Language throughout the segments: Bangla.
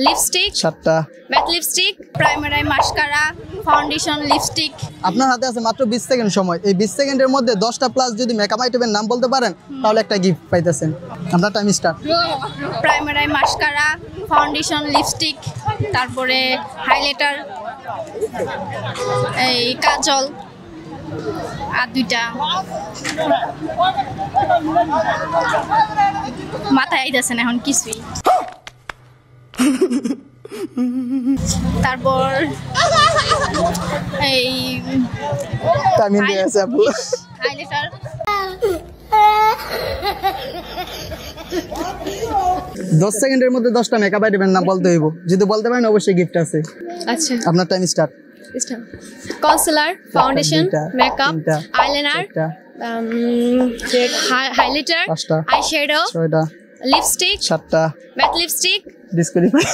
লিপস্টিক 7টা matte lipstick primer eye mascara foundation lipstick. আপনার হাতে আছে মাত্র 20 সেকেন্ড সময়। এই 20 সেকেন্ডের মধ্যে 10টা প্লাস যদি মেকআপ আইটেমের নাম বলতে পারেন তাহলে একটা গিফট পাইতেছেন। আপনার time start. Primer eye mascara foundation lipstick তারপরে হাইলাইটার এই কাজল আর 2টা মাথায় আইতাছে না এখন কিছুই। তারপর এই টাইম দিয়ে আছে আপু। হাইলাইটার 10 সেকেন্ডের মধ্যে 10টা মেকআপ আইটেমের নাম বলতে হইব। যদি বলতে পারেন অবশ্যই গিফট আছে। আচ্ছা আপনার time start. Concealer foundation makeup eyeliner highlighter eyeshadow 6টা লিপস্টিক 7টা ম্যাট লিপস্টিক ডিসকোয়ালিফাই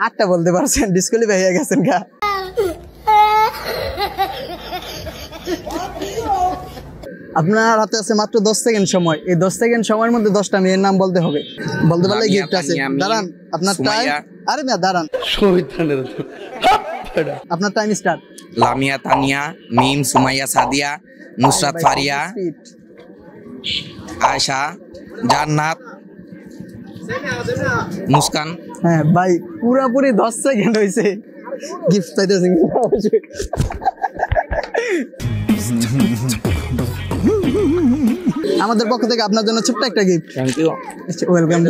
8টা বলতে পারছেন, ডিসকোয়ালিফাই হয়ে গেছেন গা। আপনার হাতে আছে মাত্র 10 সেকেন্ড সময়। এই 10 সেকেন্ড সময়ের মধ্যে 10টা মেয়ের নাম বলতে হবে। বলতে পারলে গিফট আছে। দাঁড়ান, আপনার টাইম। আরে না দাঁড়ান, আপনার টাইম স্টার্ট। লামিয়া তানিয়া মিম সুমাইয়া সাদিয়া নুসরাত ফারিয়া আয়শা জান্নাত মুস্কান। হ্যাঁ ভাই, পুরোপুরি 10 সেকেন্ড হয়েছে। গিফট পাইতেছেন আমাদের পক্ষ থেকে আপনার জন্য ছোট্ট একটা গিফট। Thank you, welcome.